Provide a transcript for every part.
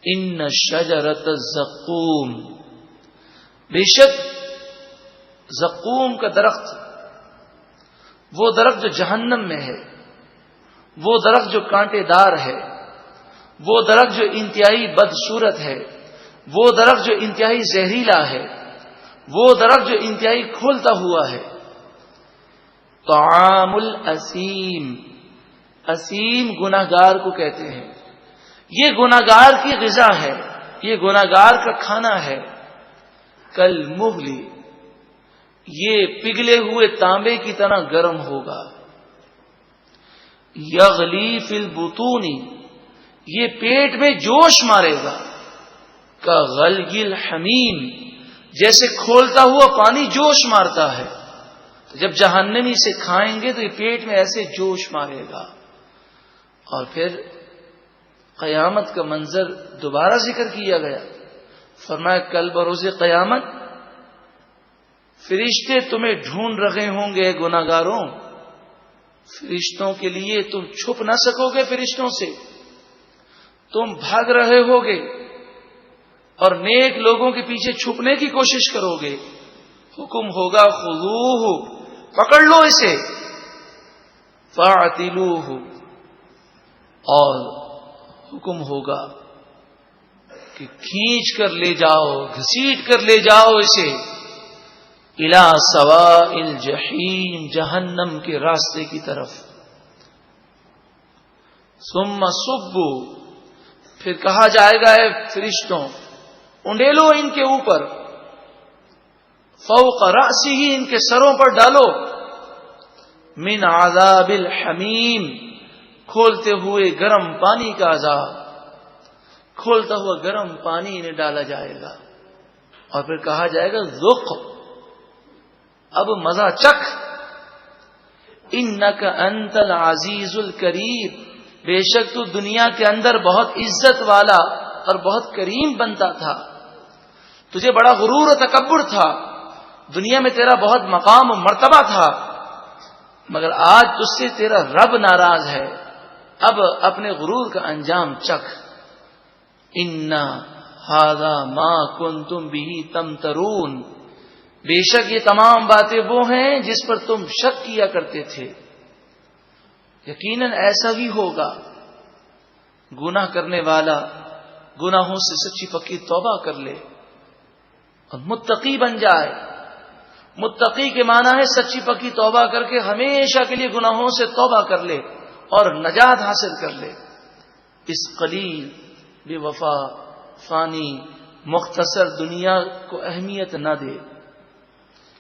ان شجرۃ الزقوم، بے شک زقوم کا درخت، وہ درخت جو جہنم میں ہے، وہ درخت جو کانٹے دار ہے، وہ درخت جو انتہائی بدصورت ہے، وہ درخت جو انتہائی زہریلا ہے، وہ درخت جو انتہائی کھولتا ہوا ہے. طعام الاسیم، اسیم گناہگار کو کہتے ہیں. یہ گناہگار کی غذا ہے، یہ گناہگار کا کھانا ہے. کل مغلی، یہ پگھلے ہوئے تانبے کی طرح گرم ہوگا. یغلی فی البطون، یہ پیٹ میں جوش مارے گا. کغلی الحمیم، جیسے کھولتا ہوا پانی جوش مارتا ہے. جب جہنمی سے کھائیں گے تو یہ پیٹ میں ایسے جوش مارے گا. اور پھر قیامت کا منظر دوبارہ ذکر کیا گیا. فرمایا کل بروز قیامت فرشتے تمہیں ڈھونڈ رہے ہوں گے گناہگاروں. فرشتوں کے لیے تم چھپ نہ سکو گے، فرشتوں سے تم بھاگ رہے ہوگے اور نیک لوگوں کے پیچھے چھپنے کی کوشش کرو گے. حکم ہوگا خذوہ، پکڑ لو اسے. فاعتلوہ، اور حکم ہوگا کہ کھینچ کر لے جاؤ، گھسیٹ کر لے جاؤ اسے. الی سواء الجحیم، جہنم کے راستے کی طرف. ثم صبوا، پھر کہا جائے گا اے فرشتوں انڈیلو ان کے اوپر. فوق رأسہ، ان کے سروں پر ڈالو. من عذاب الحمیم، کھولتے ہوئے گرم پانی کا عذاب. کھولتا ہوا گرم پانی انہیں ڈالا جائے گا. اور پھر کہا جائے گا ذق، اب مزہ چکھ. انک انت العزیز الکریم، بے شک تو دنیا کے اندر بہت عزت والا اور بہت کریم بنتا تھا. تجھے بڑا غرور و تکبر تھا، دنیا میں تیرا بہت مقام و مرتبہ تھا، مگر آج تجھ سے تیرا رب ناراض ہے. اب اپنے غرور کا انجام چکھ. ان ھذا ما کنتم به تمترون، بے شک یہ تمام باتیں وہ ہیں جس پر تم شک کیا کرتے تھے. یقیناً ایسا ہی ہوگا. گناہ کرنے والا گناہوں سے سچی پکی توبہ کر لے اور متقی بن جائے. متقی کے معنی ہے سچی پکی توبہ کر کے ہمیشہ کے لیے گناہوں سے توبہ کر لے اور نجات حاصل کر لے. اس قلیل بے وفا فانی مختصر دنیا کو اہمیت نہ دے.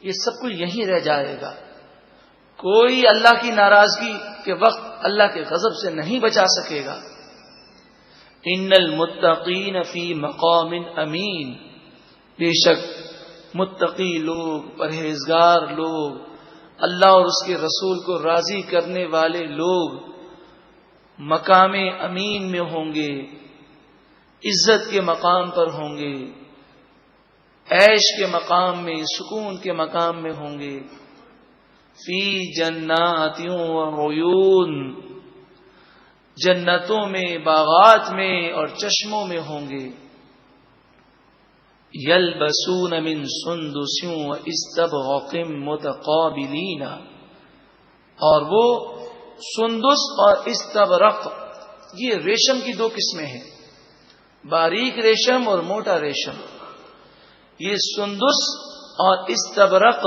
یہ سب کچھ یہیں رہ جائے گا. کوئی اللہ کی ناراضگی کے وقت اللہ کے غضب سے نہیں بچا سکے گا. ان المتقین فی مقام امین، بے شک متقی لوگ، پرہیزگار لوگ، اللہ اور اس کے رسول کو راضی کرنے والے لوگ مقام امین میں ہوں گے، عزت کے مقام پر ہوں گے، عیش کے مقام میں، سکون کے مقام میں ہوں گے. فی جنات وعیون، جنتوں میں، باغات میں اور چشموں میں ہوں گے. یلبسون من سندس واستبرق متقابلین، اور وہ سندس اور استبرق، یہ ریشم کی دو قسمیں ہیں، باریک ریشم اور موٹا ریشم. یہ سندس اور استبرق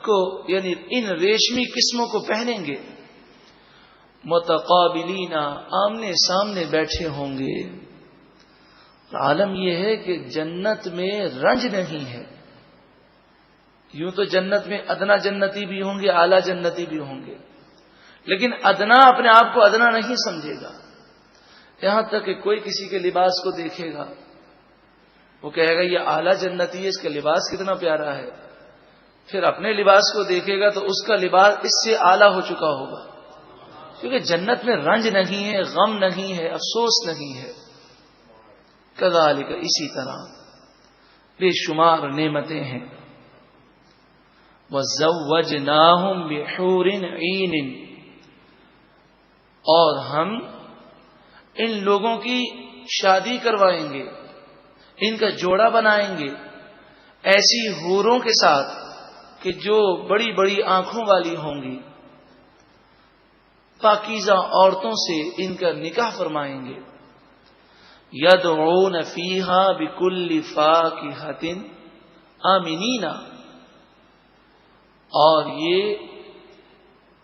کو یعنی ان ریشمی قسموں کو پہنیں گے. متقابلین، آمنے سامنے بیٹھے ہوں گے. عالم یہ ہے کہ جنت میں رنج نہیں ہے. یوں تو جنت میں ادنا جنتی بھی ہوں گے، اعلیٰ جنتی بھی ہوں گے، لیکن ادنا اپنے آپ کو ادنا نہیں سمجھے گا. یہاں تک کہ کوئی کسی کے لباس کو دیکھے گا وہ کہے گا یہ اعلیٰ جنتی ہے، اس کا لباس کتنا پیارا ہے. پھر اپنے لباس کو دیکھے گا تو اس کا لباس اس سے اعلیٰ ہو چکا ہوگا، کیونکہ جنت میں رنج نہیں ہے، غم نہیں ہے، افسوس نہیں ہے. کذالک، اسی طرح بے شمار نعمتیں ہیں. وَزَوَّجْنَاهُمْ بِحُورٍ عِينٍ، اور ہم ان لوگوں کی شادی کروائیں گے، ان کا جوڑا بنائیں گے ایسی حوروں کے ساتھ کہ جو بڑی بڑی آنکھوں والی ہوں گی، پاکیزہ عورتوں سے ان کا نکاح فرمائیں گے. یدعون فیہا بکل فاکہۃ آمنین، اور یہ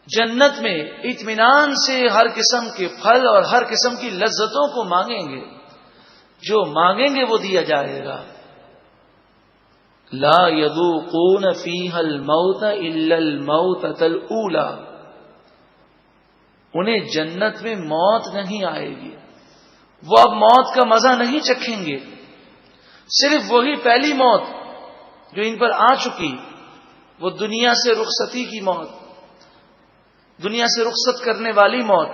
جنت میں اطمینان سے ہر قسم کے پھل اور ہر قسم کی لذتوں کو مانگیں گے، جو مانگیں گے وہ دیا جائے گا. لا یذوقون فیہا الموت الا الموتۃ الاولی، انہیں جنت میں موت نہیں آئے گی، وہ اب موت کا مزہ نہیں چکھیں گے، صرف وہی پہلی موت جو ان پر آ چکی، وہ دنیا سے رخصتی کی موت، دنیا سے رخصت کرنے والی موت.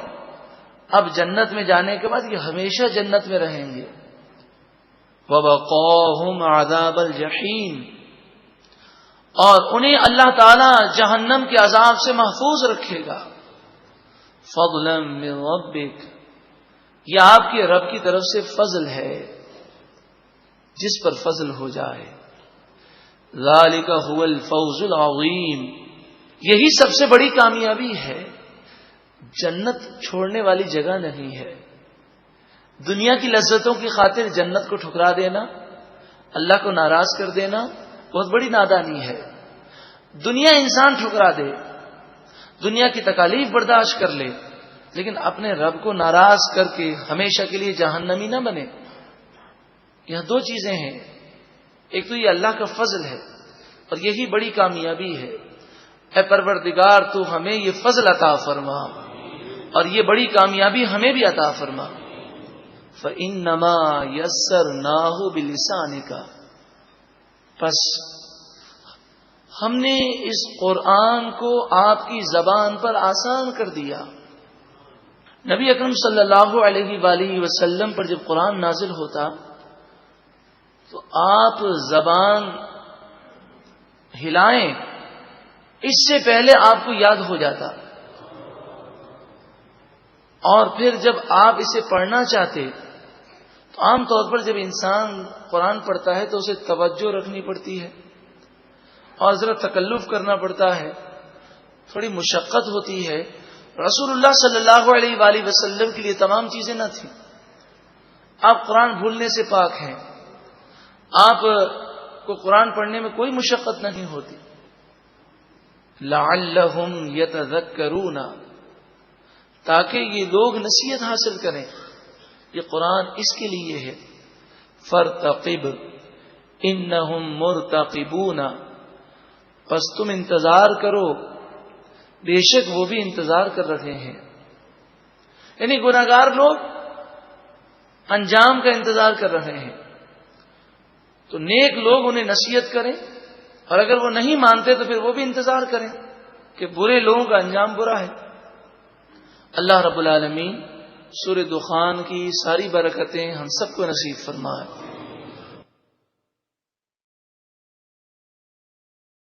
اب جنت میں جانے کے بعد یہ ہمیشہ جنت میں رہیں گے. وَوَقَاهُمْ عَذَابَ الْجَحِيمِ، اور انہیں اللہ تعالی جہنم کے عذاب سے محفوظ رکھے گا. فَضْلًا مِّن رَبِّكَ، یہ آپ کے رب کی طرف سے فضل ہے، جس پر فضل ہو جائے. ذَلِكَ هُوَ الْفَوْزُ الْعَظِيمُ، یہی سب سے بڑی کامیابی ہے. جنت چھوڑنے والی جگہ نہیں ہے. دنیا کی لذتوں کی خاطر جنت کو ٹھکرا دینا، اللہ کو ناراض کر دینا بہت بڑی نادانی ہے. دنیا انسان ٹھکرا دے، دنیا کی تکالیف برداشت کر لے، لیکن اپنے رب کو ناراض کر کے ہمیشہ کے لیے جہنمی نہ بنے. یہاں دو چیزیں ہیں، ایک تو یہ اللہ کا فضل ہے اور یہی بڑی کامیابی ہے. اے پروردگار تو ہمیں یہ فضل عطا فرما اور یہ بڑی کامیابی ہمیں بھی عطا فرما. فَإِنَّمَا يَسَّرْنَاهُ بِلِسَانِكَ، پس ہم نے اس قرآن کو آپ کی زبان پر آسان کر دیا. نبی اکرم صلی اللہ علیہ وآلہ وسلم پر جب قرآن نازل ہوتا تو آپ زبان ہلائیں اس سے پہلے آپ کو یاد ہو جاتا، اور پھر جب آپ اسے پڑھنا چاہتے تو عام طور پر جب انسان قرآن پڑھتا ہے تو اسے توجہ رکھنی پڑتی ہے اور ذرا تکلف کرنا پڑتا ہے، تھوڑی مشقت ہوتی ہے. رسول اللہ صلی اللہ علیہ وآلہ وسلم کے لیے تمام چیزیں نہ تھیں. آپ قرآن بھولنے سے پاک ہیں، آپ کو قرآن پڑھنے میں کوئی مشقت نہیں ہوتی. لعلہم یتذکرون، تاکہ یہ لوگ نصیحت حاصل کریں. یہ قرآن اس کے لیے ہے. فارتقب انہم مرتقبون، پس تم انتظار کرو، بے شک وہ بھی انتظار کر رہے ہیں. یعنی گناہگار لوگ انجام کا انتظار کر رہے ہیں، تو نیک لوگ انہیں نصیحت کریں، اور اگر وہ نہیں مانتے تو پھر وہ بھی انتظار کریں کہ برے لوگوں کا انجام برا ہے. اللہ رب العالمین سورہ دخان کی ساری برکتیں ہم سب کو نصیب فرمائے.